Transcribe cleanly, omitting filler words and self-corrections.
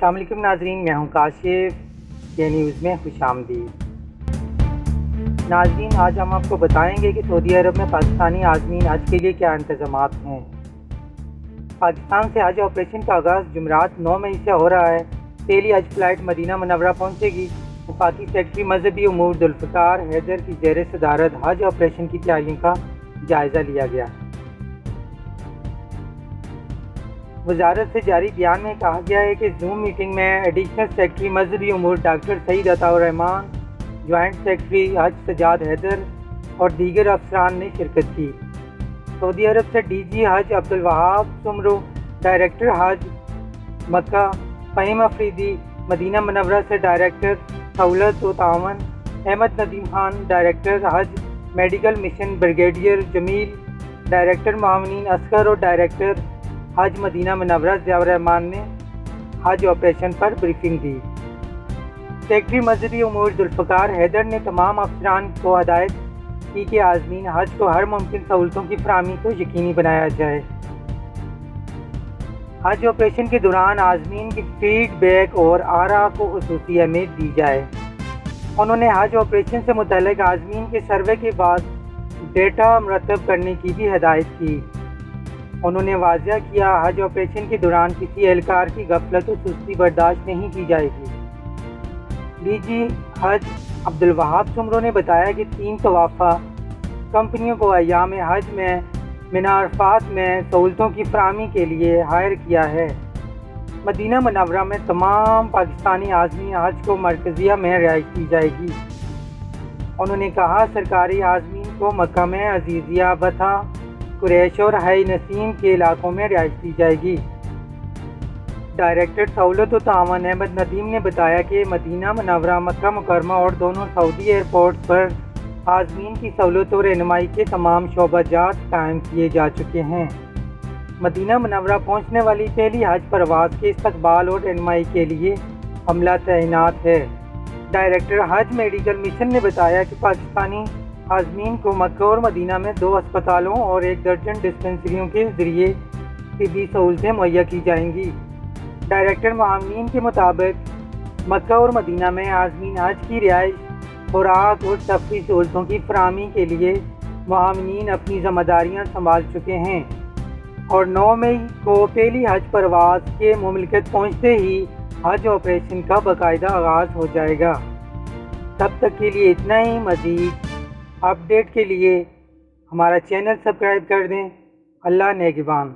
السلام علیکم ناظرین، میں ہوں کاشف کے نیوز میں خوش آمدید۔ ناظرین، آج ہم آپ کو بتائیں گے کہ سعودی عرب میں پاکستانی عازمین حج کے لیے کیا انتظامات ہیں۔ پاکستان سے حج آپریشن کا آغاز جمعرات 9 مئی سے ہو رہا ہے۔ پہلی حج فلائٹ مدینہ منورہ پہنچے گی۔ وفاقی سیکرٹری مذہبی امور ذوالفقار حیدر کی زیر صدارت حج آپریشن کی تیاریوں کا جائزہ لیا گیا۔ وزارت سے جاری بیان میں کہا گیا ہے کہ زوم میٹنگ میں ایڈیشنل سیکرٹری مذہبی امور ڈاکٹر سعید عطاء الرحمان، جوائنٹ سیکرٹری حج سجاد حیدر اور دیگر افسران نے شرکت کی۔ سعودی عرب سے ڈی جی حج عبدالوہاب سمرو، ڈائریکٹر حج مکہ فہیم افریدی، مدینہ منورہ سے ڈائریکٹر سہولت و تعاون احمد ندیم خان، ڈائریکٹر حج میڈیکل مشن بریگیڈیئر جمیل، ڈائریکٹر معاونین اصغر اور ڈائریکٹر حج مدینہ منورہ ضیاء الرحمان نے حج آپریشن پر بریفنگ دی۔ سیکرٹری مذہبی امور ذوالفقار حیدر نے تمام افسران کو ہدایت کی کہ عازمین حج کو ہر ممکن سہولتوں کی فراہمی کو یقینی بنایا جائے۔ حج آپریشن کے دوران عازمین کی فیڈ بیک اور آراء کو خصوصی اہمیت دی جائے۔ انہوں نے حج آپریشن سے متعلق عازمین کے سروے کے بعد ڈیٹا مرتب کرنے کی بھی ہدایت کی۔ انہوں نے واضح کیا، حج آپریشن کے دوران کسی اہلکار کی غفلت و سستی برداشت نہیں کی جائے گی۔ ڈی جی حج عبدالوہاب سمرو نے بتایا کہ 3 طوافہ کمپنیوں کو ایام حج میں منی عرفات میں سہولتوں کی فراہمی کے لیے ہائر کیا ہے۔ مدینہ منورہ میں تمام پاکستانی عازمین حج کو مرکزیہ میں رہائش دی جائے گی۔ انہوں نے کہا، سرکاری عازمین کو مکہ میں عزیزیہ، بتھا، قریش اور حی نسیم کے علاقوں میں رہائش دی جائے گی۔ ڈائریکٹر سہولت و تعاون احمد ندیم نے بتایا کہ مدینہ منورہ، مکہ مکرمہ اور دونوں سعودی ایئرپورٹس پر عازمین کی سہولت و رہنمائی کے تمام شعبہ جات قائم کیے جا چکے ہیں۔ مدینہ منورہ پہنچنے والی پہلی حج پرواز کے استقبال اور رہنمائی کے لیے عملہ تعینات ہے۔ ڈائریکٹر حج میڈیکل مشن نے بتایا کہ پاکستانی عازمین کو مکہ اور مدینہ میں 2 اسپتالوں اور 1 درجن ڈسپنسریوں کے ذریعے طبی سہولتیں مہیا کی جائیں گی۔ ڈائریکٹر معاونین کے مطابق مکہ اور مدینہ میں عازمین حج کی رہائش، خوراک اور تفریح سہولتوں کی فراہمی کے لیے معاونین اپنی ذمہ داریاں سنبھال چکے ہیں اور 9 مئی کو پہلی حج پرواز کے مملکت پہنچتے ہی حج آپریشن کا باقاعدہ آغاز ہو جائے گا۔ تب تک کے لیے اتنا ہی۔ مزید اپ ڈیٹ کے لیے ہمارا چینل سبسکرائب کر دیں۔ اللہ نگہبان۔